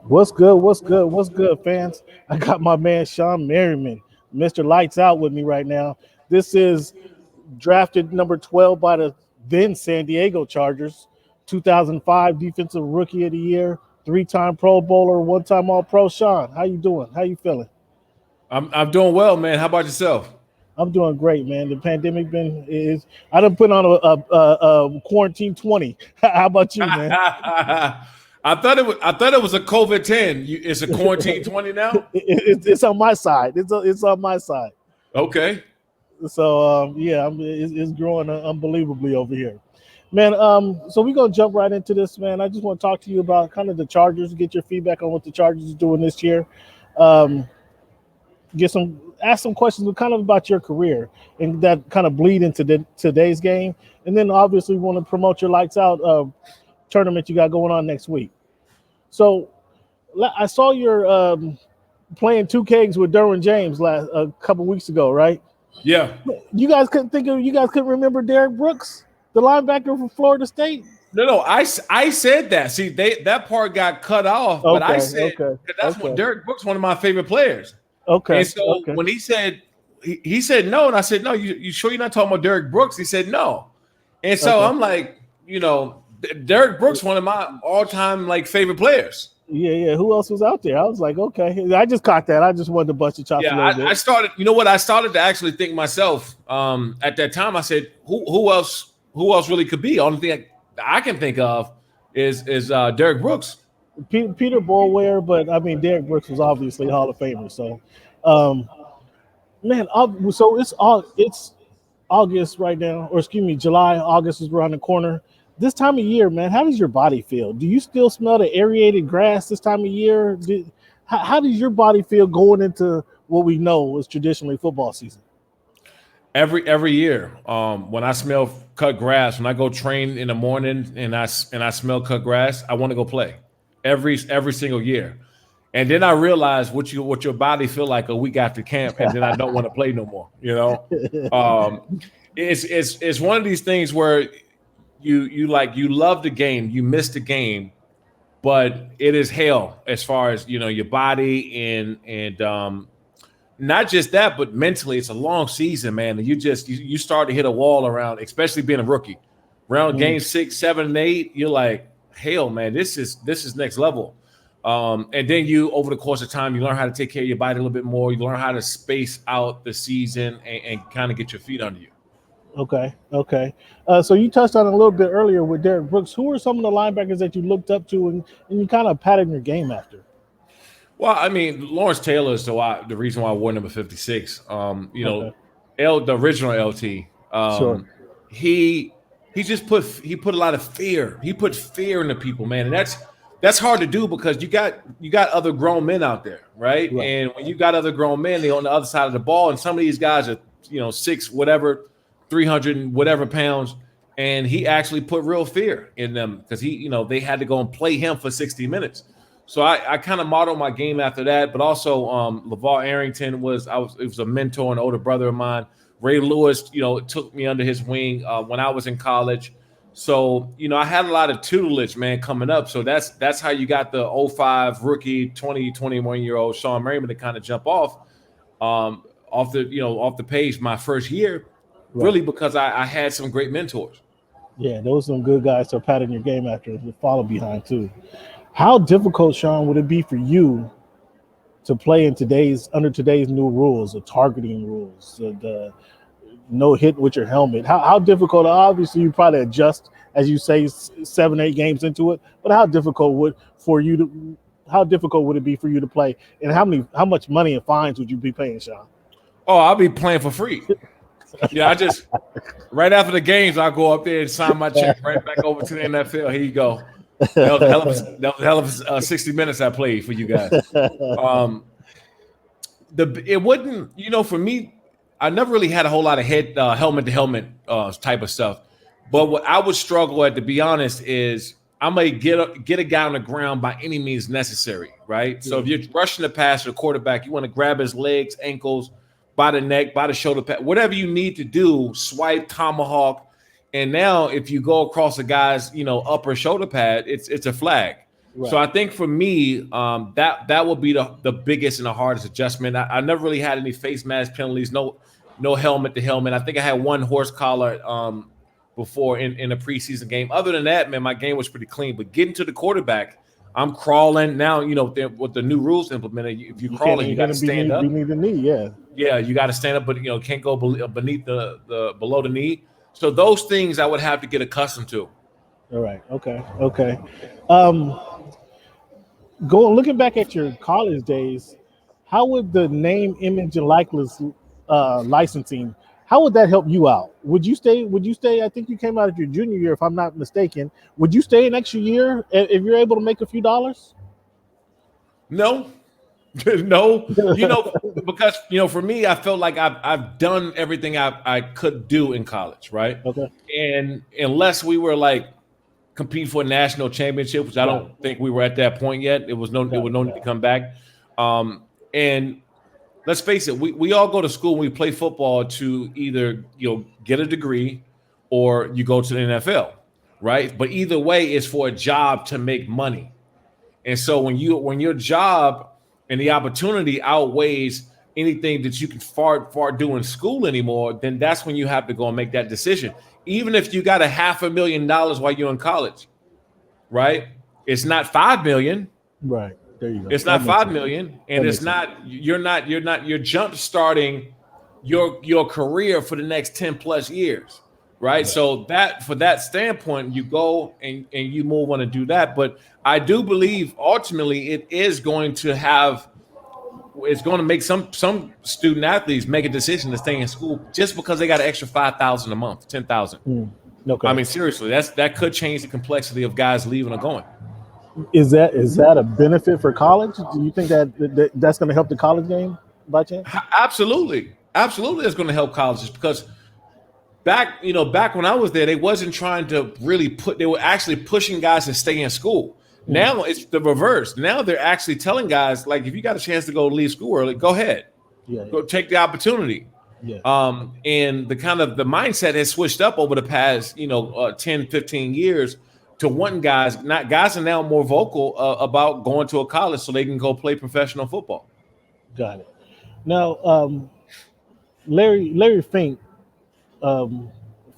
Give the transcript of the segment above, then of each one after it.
What's good? What's good? What's good, fans? I got my man Shawne Merriman, Mr. Lights Out, with me right now. This is drafted number 12 by the then San Diego Chargers, 2005 Defensive Rookie of the Year, three-time Pro Bowler, one-time All-Pro. Shawne, how you doing? How you feeling? I'm doing well, man. How about yourself? I'm doing great, man. The pandemic been is I done put on a quarantine 20. How about you, man? I thought it was a COVID 10. It's a quarantine 20 now. It's on my side. It's on my side. Okay. So yeah, it's growing unbelievably over here, man. So we're gonna jump right into this, man. I just want to talk to you about kind of the Chargers, get your feedback on what the Chargers are doing this year. Um, ask some questions kind of about your career and that kind of bleed into today's game, and then obviously we want to promote your lights out tournament you got going on next week. So I saw your playing two kegs with Derwin James last a couple weeks ago, right? Yeah. You guys couldn't remember Derek Brooks, the linebacker from Florida State? No. I said that. See, that part got cut off, but I said that's what Derek Brooks, one of my favorite players. Okay. And so when he said no, and I said no, you sure you're not talking about Derek Brooks? He said no, and so I'm like, Derek Brooks, one of my all-time favorite players. Yeah. Who else was out there? I was like, okay. I just caught that. I just wanted to bust your chops a little bit. I started. You know what? I started to actually think myself. At that time, I said, who else really could be? Only thing I can think of is Derek Brooks. Peter Boulware, but I mean, Derek Brooks was obviously a Hall of Famer. So, um, man, so it's August right now, or excuse me, July. August is around the corner. This time of year, man, how does your body feel? Do you still smell the aerated grass this time of year? How does your body feel going into what we know is traditionally football season? Every year, when I smell cut grass, when I go train in the morning and I smell cut grass, I want to go play. Every single year, and then I realize what your body feel like a week after camp, and then I don't want to play no more. It's one of these things where you love the game, you miss the game, but it is hell as far as your body and not just that, but mentally, it's a long season, man. And you start to hit a wall around, especially being a rookie, around game 6, 7, and 8. You're like, hell, man, this is next level. And then you, over the course of time, you learn how to take care of your body a little bit more. You learn how to space out the season and kind of get your feet under you. Okay. So you touched on it a little bit earlier with Derek Brooks. Who are some of the linebackers that you looked up to and you kind of patterned your game after? Well, I mean, Lawrence Taylor is the reason why I wore number 56. The original LT. Sure. He put a lot of fear. He put fear into people, man, and that's hard to do because you got other grown men out there, right? And when you got other grown men, they're on the other side of the ball, and some of these guys are 6 whatever, 300 and whatever pounds, and he actually put real fear in them because they had to go and play him for 60 minutes. So I kind of modeled my game after that, but also LeVar Arrington was a mentor and older brother of mine. Ray Lewis, took me under his wing when I was in college. So, I had a lot of tutelage, man, coming up. So that's how you got the 05 rookie, 21-year-old Shawne Merriman to kind of jump off the page my first year, really because I had some great mentors. Yeah, those are some good guys to pattern your game after to follow behind too. How difficult, Shawne, would it be for you to play in under today's new rules, the targeting rules, the no hit with your helmet? How difficult? Obviously, you probably adjust as you say 7, 8 games into it. But how difficult would it be for you to play? And how much money and fines would you be paying, Shawne? Oh, I'll be playing for free. Yeah, I just right after the games, I'll go up there and sign my check right back over to the NFL. Here you go. That was a hell of 60 minutes I played for you guys. It wouldn't, for me, I never really had a whole lot of helmet to helmet type of stuff. But what I would struggle at, to be honest, is I'm gonna get a guy on the ground by any means necessary, right? Yeah. So if you're rushing the passer, the quarterback, you want to grab his legs, ankles, by the neck, by the shoulder pad, whatever you need to do, swipe, tomahawk. And now if you go across a guy's, upper shoulder pad, it's a flag. Right. So I think for me, that will be the biggest and the hardest adjustment. I never really had any face mask penalties, no helmet to helmet. I think I had one horse collar before in a preseason game. Other than that, man, my game was pretty clean. But getting to the quarterback, I'm crawling now. With the new rules implemented, if you're crawling, you got to stand up. Beneath the knee, yeah. Yeah, you got to stand up, but can't go beneath the below the knee. So those things I would have to get accustomed to. All right. Okay. Looking back at your college days, how would the name, image, and likeness licensing? How would that help you out? Would you stay? I think you came out of your junior year, if I'm not mistaken. Would you stay an extra year if you're able to make a few dollars? No. No, because for me, I felt like I've done everything I could do in college, right? Okay. And unless we were like compete for a national championship, which I don't think we were at that point yet, it was no need to come back. And let's face it, we all go to school and we play football to either get a degree or you go to the NFL, right? But either way, it's for a job to make money. And so when your job and the opportunity outweighs anything that you can far do in school anymore, then that's when you have to go and make that decision. Even if you got $500,000 while you're in college, right? It's not $5 million. Right. There you go. It's not $5 million, and it's not you're jump starting your career for the next 10 plus years. Right. So for that standpoint, you go and you move on and do that. But I do believe ultimately it's going to make some student athletes make a decision to stay in school just because they got an extra $5,000 a month, $10,000. Okay. I mean, seriously, that could change the complexity of guys leaving or going. Is that a benefit for college? Do you think that's going to help the college game by chance? Absolutely. It's going to help colleges because back when I was there, they wasn't trying to really they were actually pushing guys to stay in school. Now it's the reverse. Now they're actually telling guys, like, if you got a chance to go leave school early, go ahead. Go take the opportunity. Yeah. And the mindset has switched up over the past, 10, 15 years to wanting guys are now more vocal about going to a college so they can go play professional football. Got it. Now, Larry Fink, friend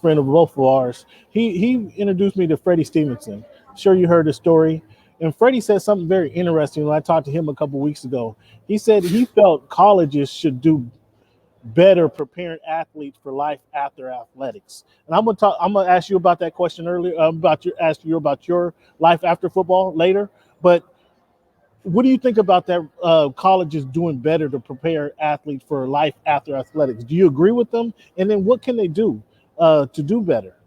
of both of ours, he introduced me to Freddie Stevenson. Sure, you heard the story. And Freddie said something very interesting when I talked to him a couple weeks ago. He said he felt colleges should do better preparing athletes for life after athletics. And I'm gonna ask you about that question earlier. Ask you about your life after football later. But what do you think about that? Colleges doing better to prepare athletes for life after athletics. Do you agree with them? And then what can they do to do better?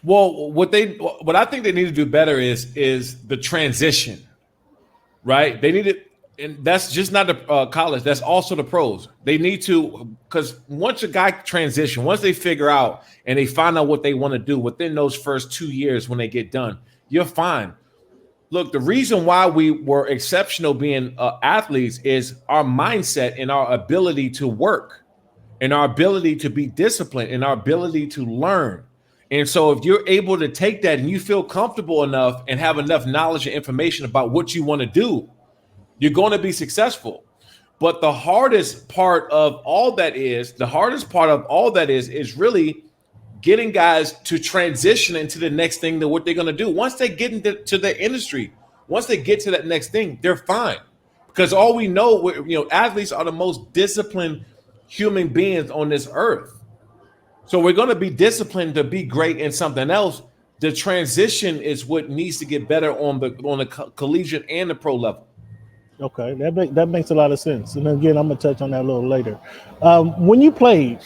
Well, what I think they need to do better is the transition, right? They need it, and that's just not the college. That's also the pros. They need to, because once a guy transition, once they figure out and they find out what they want to do within those first 2 years when they get done, you're fine. Look, the reason why we were exceptional being athletes is our mindset and our ability to work and our ability to be disciplined and our ability to learn. And so if you're able to take that and you feel comfortable enough and have enough knowledge and information about what you want to do, you're going to be successful. But the hardest part of all that is really getting guys to transition into the next thing that what they're going to do. Once they get into the industry, once they get to that next thing, they're fine. Because all we know, athletes are the most disciplined human beings on this earth. So we're going to be disciplined to be great in something else. The transition is what needs to get better on the collegiate and the pro level. Okay, that makes a lot of sense. And again, I'm going to touch on that a little later. When you played,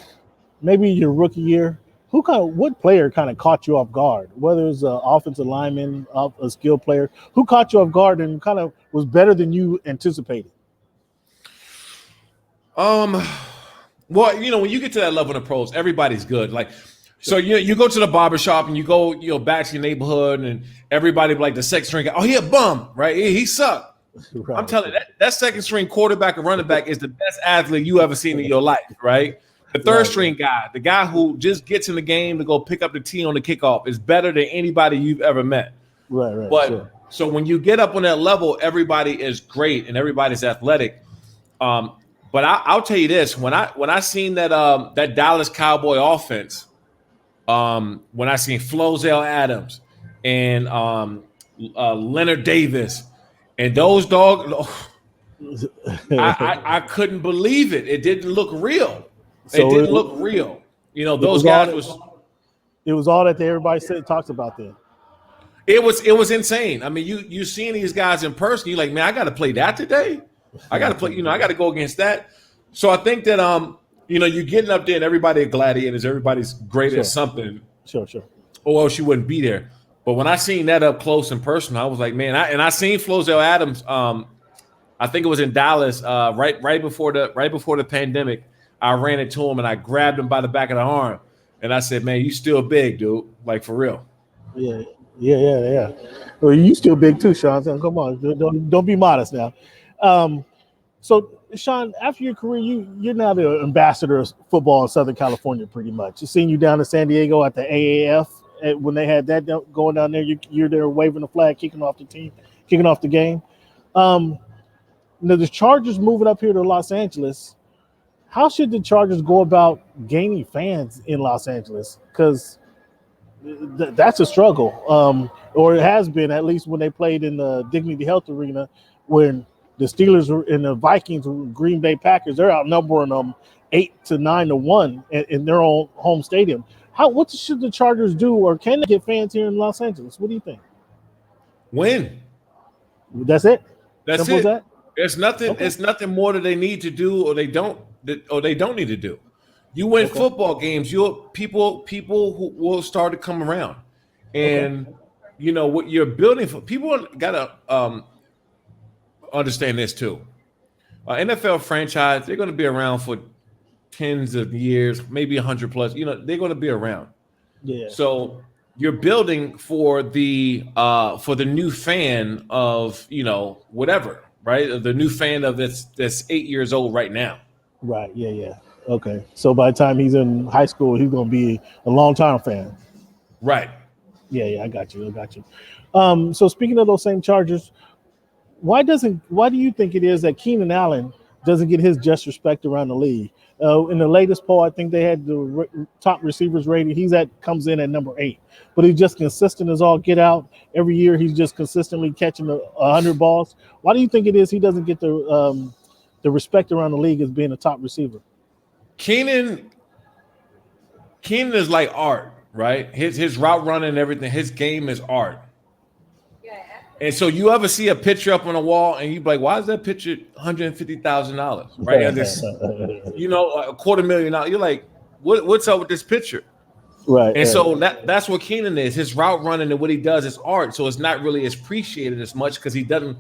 maybe your rookie year, what player kind of caught you off guard? Whether it was an offensive lineman, a skill player, who caught you off guard and kind of was better than you anticipated? Well, when you get to that level in the pros, everybody's good. Like, so you go to the barbershop and you go, back to your neighborhood and everybody like the second string guy, oh, he a bum, right? He sucked. Right. I'm telling you, that second string quarterback or running back is the best athlete you ever seen in your life, right? The third string guy, the guy who just gets in the game to go pick up the tee on the kickoff, is better than anybody you've ever met. Right. But So when you get up on that level, everybody is great and everybody's athletic. But I'll tell you this: when I seen that Dallas Cowboy offense, when I seen Flozell Adams and Leonard Davis and those dogs, I couldn't believe it. It didn't look real. It didn't look real. You know, those guys It was all that everybody talks about then. It was insane. I mean, you seeing these guys in person, you're like, man, I got to play that today. I got to play. I got to go against that. So I think that you're getting up there and everybody are gladiators. Everybody's great at something. Sure. Or else you wouldn't be there. But when I seen that up close in person, I was like, man. I seen Flozell Adams. I think it was in Dallas, right before the pandemic. I ran into him and I grabbed him by the back of the arm, and I said, man, you still big, dude. Like, for real. Yeah. Well, you still big too, Sean. So come on, don't be modest now. So, Sean, after your career, you're now the ambassador of football in Southern California, pretty much. I've seen you down in San Diego at the AAF when they had that going down there. You're there waving the flag, kicking off the game. Now the Chargers moving up here to Los Angeles. How should the Chargers go about gaining fans in Los Angeles? Because that's a struggle, or it has been, at least when they played in the Dignity Health Arena, when the Steelers and the Vikings, Green Bay Packers, they're outnumbering them 8-9-1 in their own home stadium. What should the Chargers do, or can they get fans here in Los Angeles? What do you think? Win. That's it. That's Simple it. as that? There's nothing. Okay. It's nothing more that they need to do, or they don't need to do. You win football games, people who will start to come around, and you know what you're building for. People gotta understand this too. NFL franchise, they're going to be around for tens of years, maybe 100 plus. You know, they're going to be around. Yeah. So you're building for the new fan of, you know, whatever, right? The new fan of that's 8 years old right now. Right. Yeah. Okay. So by the time he's in high school, he's going to be a long-time fan. Right. Yeah. I got you. So speaking of those same Chargers, why do you think it is that Keenan Allen doesn't get his just respect around the league? In the latest poll, I think they had the top receivers rating. Comes in at number 8, but he's just consistent as all get out. Every year, he's just consistently catching 100 balls. Why do you think it is he doesn't get the respect around the league as being a top receiver? Keenan is like art, right? His route running and everything. His game is art. And so you ever see a picture up on a wall and you be like, why is that picture $150,000? Right? And this, you know, $250,000. You're like, what's up with this picture? Right. And so that's what Keenan is. His route running and what he does is art. So it's not really appreciated as much because he doesn't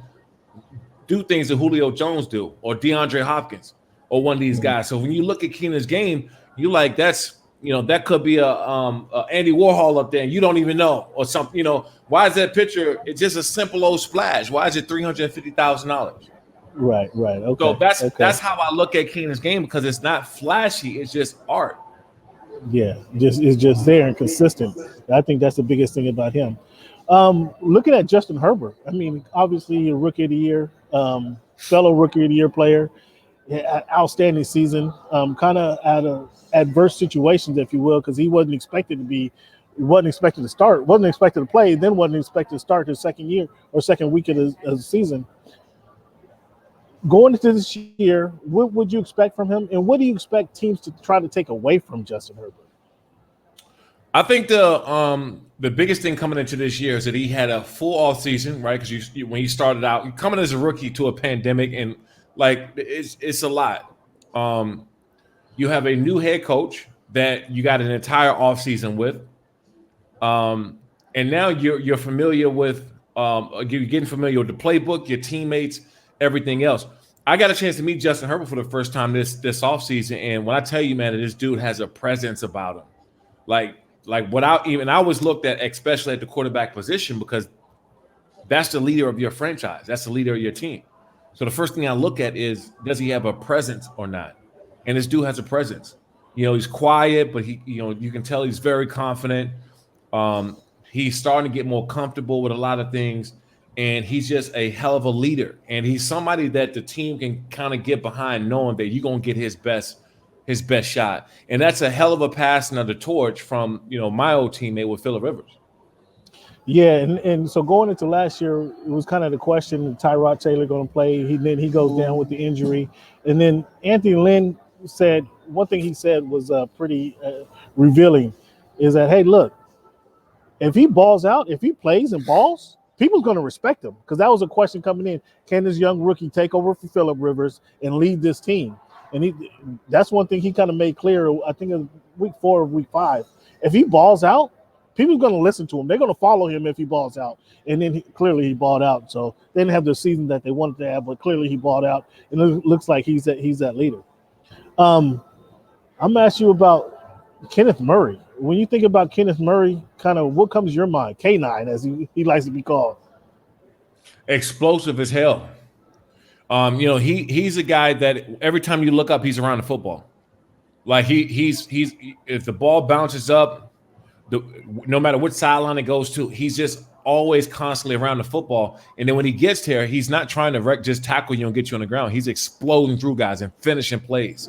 do things that Julio Jones do or DeAndre Hopkins or one of these guys. So when you look at Keenan's game, you like, that could be a Andy Warhol up there and you don't even know, or something. You know, why is that picture? It's just a simple old splash. Why is it $350,000? Right. Okay. So that's how I look at Keenan's game, because it's not flashy. It's just art. Yeah, it's just there and consistent. I think that's the biggest thing about him. Looking at Justin Herbert, I mean, obviously a rookie of the year, fellow rookie of the year player, outstanding season. Kind of at adverse situations, if you will, because he wasn't expected to start, wasn't expected to play, then wasn't expected to start his second year or second week of the season. Going into this year, what would you expect from him, and what do you expect teams to try to take away from Justin Herbert? I think the biggest thing coming into this year is that he had a full off season, right? Because when he started out, coming as a rookie to a pandemic, and like it's a lot. You have a new head coach that you got an entire off season with, and now you're familiar with you're getting familiar with the playbook, your teammates, everything else. I got a chance to meet Justin Herbert for the first time this offseason, and when I tell you, man, that this dude has a presence about him, like without even, I always looked at, especially at the quarterback position, because that's the leader of your franchise, that's the leader of your team. So the first thing I look at is, does he have a presence or not? And this dude has a presence. You know, he's quiet, but you can tell he's very confident. He's starting to get more comfortable with a lot of things. and he's just a hell of a leader. And he's somebody that the team can kind of get behind, knowing that you're gonna get his best shot. And that's a hell of a passing of the torch from my old teammate with Phillip Rivers. Yeah, and so going into last year, it was kind of the question: Tyrod Taylor going to play? Then he goes down with the injury, and then Anthony Lynn said one thing. He said was pretty revealing, is that, hey, look, if he balls out, if he plays and balls, people's going to respect him, because that was a question coming in: can this young rookie take over for Phillip Rivers and lead this team? And that's one thing he kind of made clear. I think in week 4 or week 5, if he balls out, people are going to listen to him. They're going to follow him if he balls out. And then clearly he balled out. So they didn't have the season that they wanted to have, but clearly he balled out. And it looks like he's that leader. I'm going to ask you about Kenneth Murray. When you think about Kenneth Murray, kind of what comes to your mind? K9, as he likes to be called. Explosive as hell. He's a guy that every time you look up, he's around the football. Like he's if the ball bounces up, no matter what sideline it goes to, he's just always constantly around the football. And then when he gets there, he's not trying to just tackle you and get you on the ground. He's exploding through guys and finishing plays.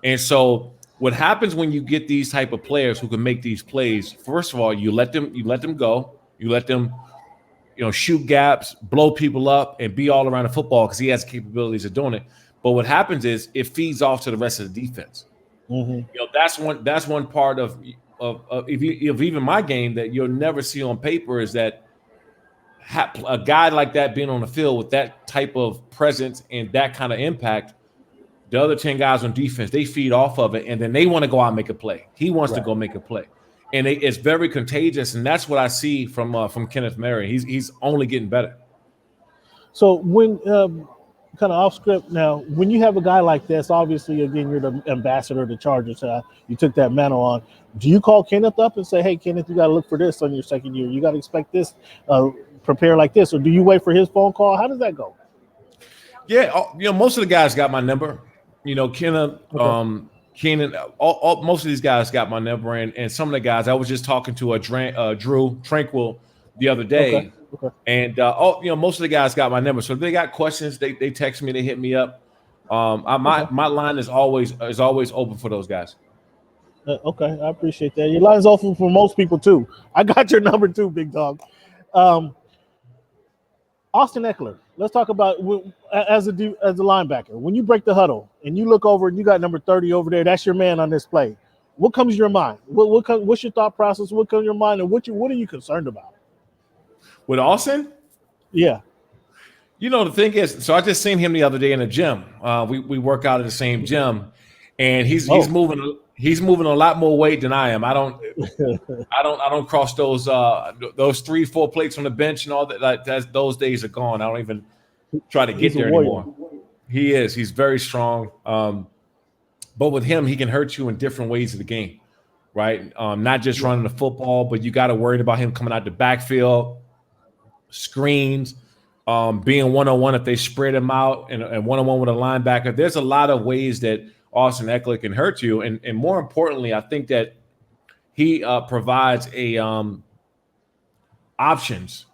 And so what happens when you get these type of players who can make these plays, first of all, you let them go. You let them, shoot gaps, blow people up, and be all around the football, because he has the capabilities of doing it. But what happens is it feeds off to the rest of the defense. Mm-hmm. That's one part of even my game that you'll never see on paper, is that a guy like that being on the field with that type of presence and that kind of impact, the other 10 guys on defense, they feed off of it, and then they want to go out and make a play. He wants to go make a play, and it's very contagious, and that's what I see from Kenneth Murray. He's only getting better. So when kind of off script now, when you have a guy like this, obviously, again, you're the ambassador of the Chargers. You took that mantle on. Do you call Kenneth up and say, hey, Kenneth, you got to look for this on your second year. You got to expect this, prepare like this. Or do you wait for his phone call? How does that go? Yeah, most of the guys got my number. Kenneth, okay. Keenan, most of these guys got my number. And some of the guys, I was just talking to Drew Tranquil the other day. Okay. Okay. And most of the guys got my number. So if they got questions, they text me, they hit me up. My line is always open for those guys. Okay, I appreciate that. Your line is open for most people too. I got your number too, big dog. Austin Ekeler. Let's talk about as a linebacker. When you break the huddle and you look over and you got number 30 over there, that's your man on this play. What comes to your mind? What's your thought process? What comes to your mind, and what are you concerned about? With Austin? Yeah. The thing is, so I just seen him the other day in the gym. We work out at the same gym, and he's moving a lot more weight than I am. I don't cross those 3-4 plates on the bench and all that. Like those days are gone. I don't even try to get there anymore. He's very strong. But with him, he can hurt you in different ways of the game, right? Not just running the football, but you got to worry about him coming out the backfield, screens, being one-on-one if they spread him out, and one-on-one with a linebacker. There's a lot of ways that Austin Ekeler can hurt you. And more importantly, I think that he provides options,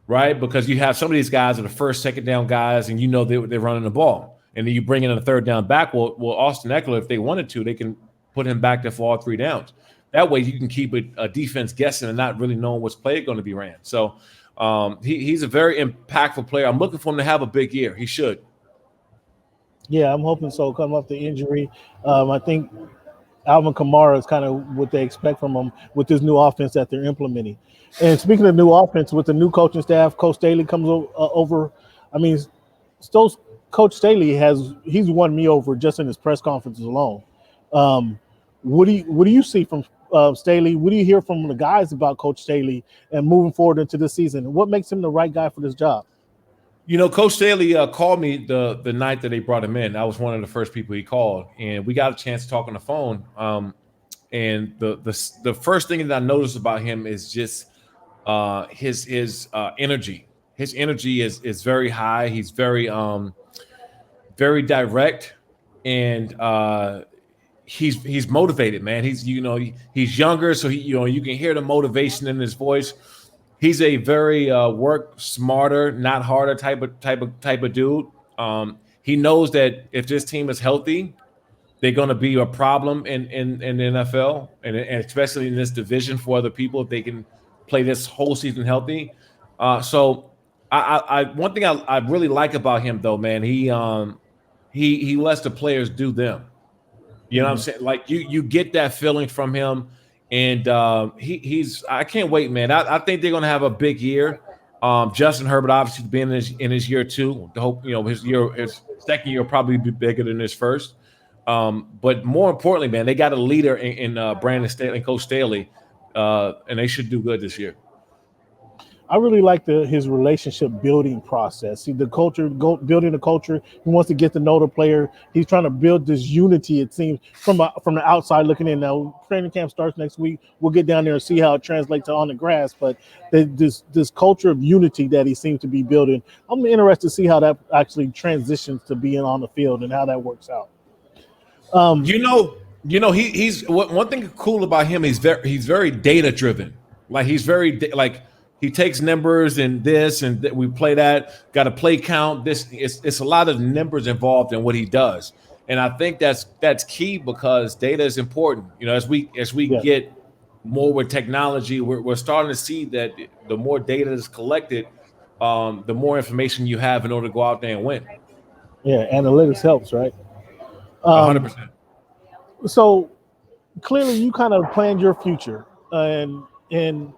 right? Because you have some of these guys are the first, second down guys, and they're running the ball. And then you bring in a third down back. Well, Austin Ekeler, if they wanted to, they can put him back there for all 3 downs. That way you can keep a defense guessing and not really knowing what's play going to be ran. So he's a very impactful player. I'm looking for him to have a big year. He should. Yeah, I'm hoping so. Come off the injury, I think Alvin Kamara is kind of what they expect from him with this new offense that they're implementing. And speaking of new offense, with the new coaching staff, Coach Staley comes over. I mean, Coach Staley he's won me over just in his press conferences alone. What do you see from Staley? What do you hear from the guys about Coach Staley and moving forward into this season? What makes him the right guy for this job? Coach Staley called me the night that they brought him in. I was one of the first people he called, and we got a chance to talk on the phone. And the first thing that I noticed about him is just his energy. His energy is very high. He's very very direct, and he's motivated, man. He's younger, so you can hear the motivation in his voice. He's a very work smarter, not harder type of dude. He knows that if this team is healthy, they're going to be a problem in the NFL, and especially in this division for other people if they can play this whole season healthy. So I one thing I really like about him though, man, he lets the players do them. You know what I'm saying? Like you get that feeling from him, and he's I can't wait, man. I think they're gonna have a big year. Justin Herbert obviously being in his year two. The hope his second year will probably be bigger than his first. But more importantly, man, they got a leader in Brandon Staley and Coach Staley, and they should do good this year. I really like his relationship building process. See, the culture, building the culture. He wants to get to know the player. He's trying to build this unity. It seems from the outside looking in. Now, training camp starts next week. We'll get down there and see how it translates to on the grass. But this culture of unity that he seems to be building, I'm interested to see how that actually transitions to being on the field and how that works out. He's one thing cool about him. He's very data driven. Like he's very he takes numbers and this and we play that. Got a play count. It's a lot of numbers involved in what he does, and I think that's key because data is important. As we get more with technology, we're starting to see that the more data is collected, the more information you have in order to go out there and win. Yeah, analytics helps, right? 100%. So clearly, you kind of planned your future, and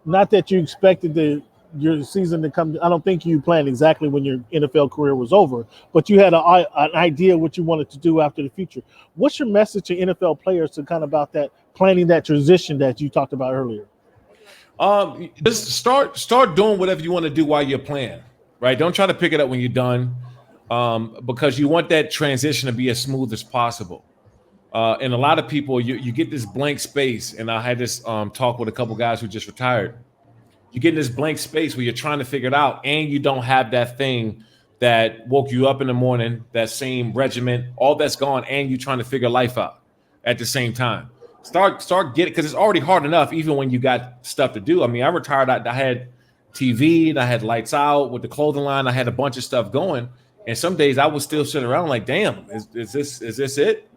not that you expected your season to come. I don't think you planned exactly when your NFL career was over, but you had an idea what you wanted to do after the future. What's your message to NFL players to kind of about that planning that transition that you talked about earlier? Just start doing whatever you want to do while you're playing, right? Don't try to pick it up when you're done, because you want that transition to be as smooth as possible. And a lot of people, you get this blank space, and I had this talk with a couple guys who just retired. You get in this blank space where you're trying to figure it out, and you don't have that thing that woke you up in the morning, that same regiment, all that's gone, and you're trying to figure life out at the same time. Start getting, because it's already hard enough even when you got stuff to do. I mean, I retired, I had TV, and I had lights out with the clothing line, I had a bunch of stuff going, and some days I would still sit around like, damn, is this it?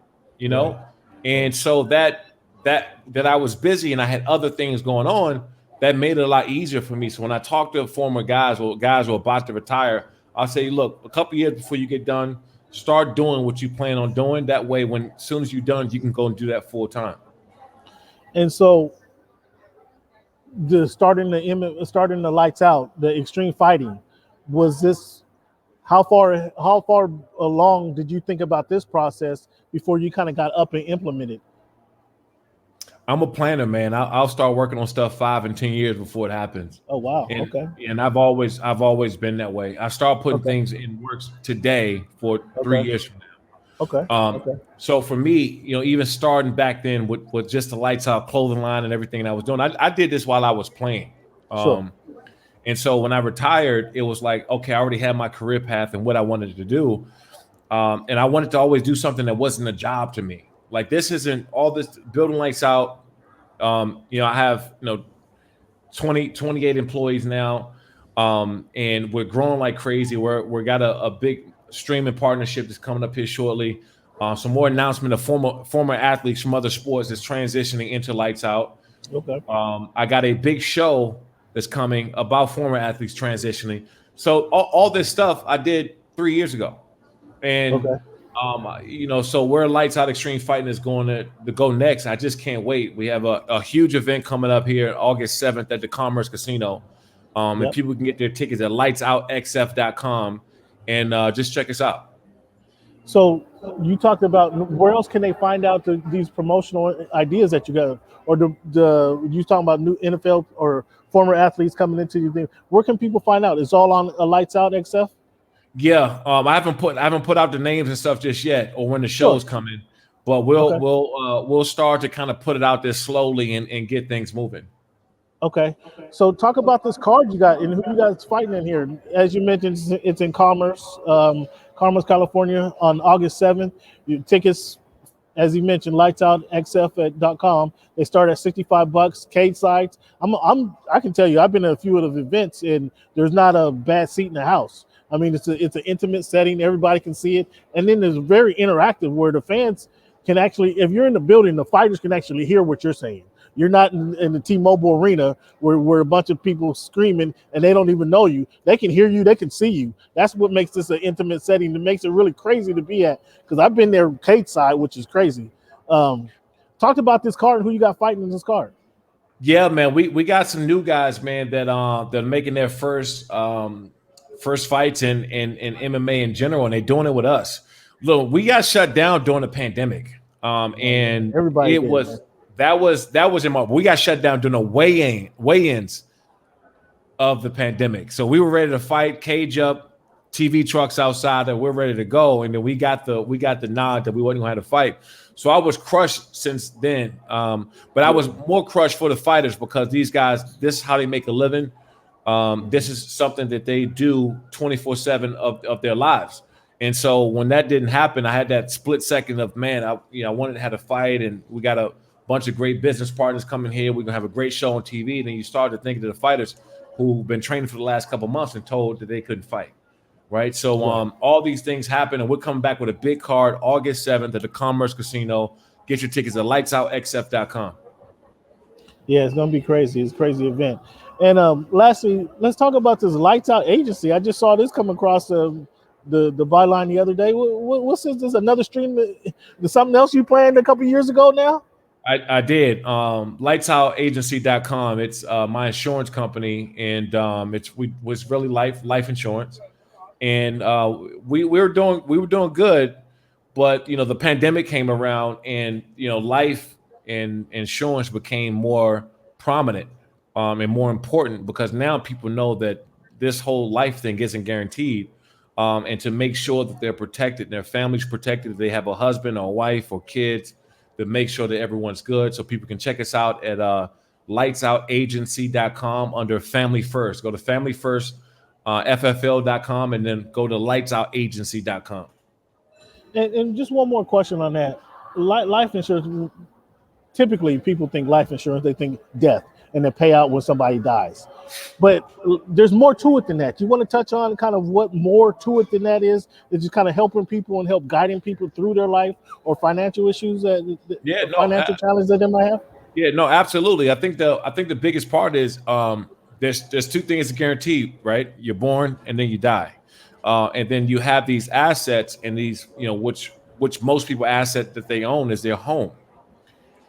And so that I was busy and I had other things going on, that made it a lot easier for me. So when I talk to former guys or guys who are about to retire, I'll say, look, a couple years before you get done, start doing what you plan on doing. That way, as soon as you're done, you can go and do that full time. And so starting the lights out, the extreme fighting, was this, how far along did you think about this process before you kind of got up and implemented? I'm a planner, man. I'll start working on stuff 5 and 10 years before it happens. Oh wow! Okay. And I've always been that way. I start putting things in works today for 3 years from now. Okay. So for me, even starting back then with just the lights out clothing line and everything I was doing, I did this while I was playing. Sure. And so when I retired, it was like, okay, I already had my career path and what I wanted to do. And I wanted to always do something that wasn't a job to me. Like this isn't all this building lights out. I have 28 employees now, and we're growing like crazy. We got a big streaming partnership that's coming up here shortly. Some more announcement of former athletes from other sports that's transitioning into lights out. Okay. I got a big show that's coming about former athletes transitioning. So all this stuff I did 3 years ago, and so where Lights Out Extreme Fighting is going to go next, I just can't wait. We have a huge event coming up here August 7th at the Commerce Casino. And people can get their tickets at lightsoutxf.com and just check us out. So you talked about where else can they find out these promotional ideas that you got, or you talking about new NFL or former athletes coming into your thing? Where can people find out? It's all on Lights Out XF. Yeah, I haven't put out the names and stuff just yet, or when the show's coming, but we'll start to kind of put it out there slowly and get things moving. Okay. So talk about this card you got and who you guys fighting in here. As you mentioned, it's in Commerce, California on August 7th. Your tickets as he mentioned, lightsoutxf.com. They start at $65. Cage sides. I can tell you, I've been at a few of the events, and there's not a bad seat in the house. I mean, it's an intimate setting. Everybody can see it. And then there's very interactive where the fans can actually, if you're in the building, the fighters can actually hear what you're saying. You're not in the T-Mobile arena where a bunch of people screaming and they don't even know you. They can hear you. They can see you. That's what makes this an intimate setting. It makes it really crazy to be at, because I've been there cage side, which is crazy. Talked about this card and who you got fighting in this card. Yeah, man, we got some new guys, man, that are making their first fights in MMA in general, and they're doing it with us. Look, we got shut down during the pandemic, and everybody that was in my. We got shut down during the weigh-ins of the pandemic, so we were ready to fight, cage up, TV trucks outside, and we're ready to go. And then we got the nod that we wasn't going to have to fight. So I was crushed since then, but I was more crushed for the fighters because these guys, this is how they make a living. This is something that they do 24/7 of their lives. And so when that didn't happen, I had that split second of, man, I wanted to have a fight, and we got a bunch of great business partners coming here. We're gonna have a great show on TV. And then you started thinking to the fighters who've been training for the last couple of months and told that they couldn't fight. Right. So all these things happen, and we're coming back with a big card August 7th at the Commerce Casino. Get your tickets at lightsoutxf.com. Yeah, it's gonna be crazy. It's a crazy event. And lastly, let's talk about this Lights Out agency. I just saw this come across the byline the other day. What's this? Another stream? Something else you planned a couple years ago now? I did. Lightsoutagency.com. It's my insurance company, and was really life insurance. And we were doing good, but the pandemic came around, and life and insurance became more prominent and more important, because now people know that this whole life thing isn't guaranteed, and to make sure that they're protected and their family's protected, if they have a husband or a wife or kids, to make sure that everyone's good. So people can check us out at lightsoutagency.com under Family First. Go to Family First. FFL.com, and then go to lightsoutagency.com. And just one more question on that. Life insurance, typically people think life insurance, they think death, and they pay out when somebody dies. But there's more to it than that. You want to touch on kind of what more to it than that is? It's just kind of helping people and help guiding people through their life or financial issues, financial challenges that they might have? Yeah, no, absolutely. I think the biggest part is there's two things guaranteed, right? You're born and then you die. And then you have these assets, and these, which most people asset that they own is their home.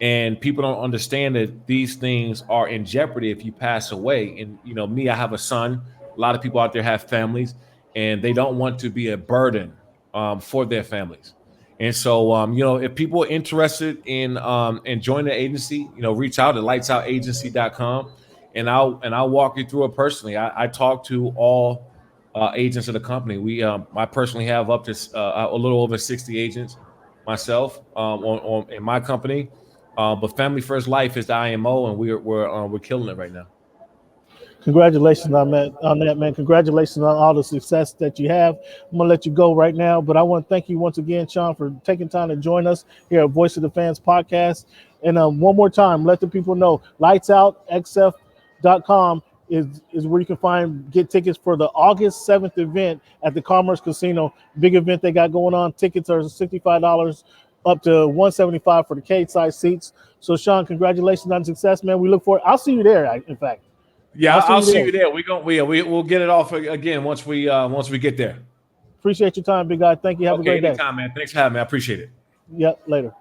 And people don't understand that these things are in jeopardy if you pass away. And, me, I have a son. A lot of people out there have families, and they don't want to be a burden for their families. And so, if people are interested in joining the agency, reach out at lightsoutagency.com. And I'll walk you through it personally. I talk to all agents of the company. I personally have up to a little over 60 agents myself in my company. But Family First Life is the IMO, and we're killing it right now. Congratulations on that, man. Congratulations on all the success that you have. I'm gonna let you go right now, but I want to thank you once again, Shawne, for taking time to join us here at Voice of the Fans podcast. And one more time, let the people know lightsoutxf.com is where you can get tickets for the August 7th event at the Commerce Casino. Big event they got going on. Tickets are $65 up to $175 for the cage size seats. So Shawne, congratulations on success, man. We look forward. I'll see you there, in fact. Yeah, I'll see you there. We'll get it off again once we get there. Appreciate your time, big guy. Thank you. Have a great day. Anytime, man. Thanks for having me. I appreciate it. Yep, later.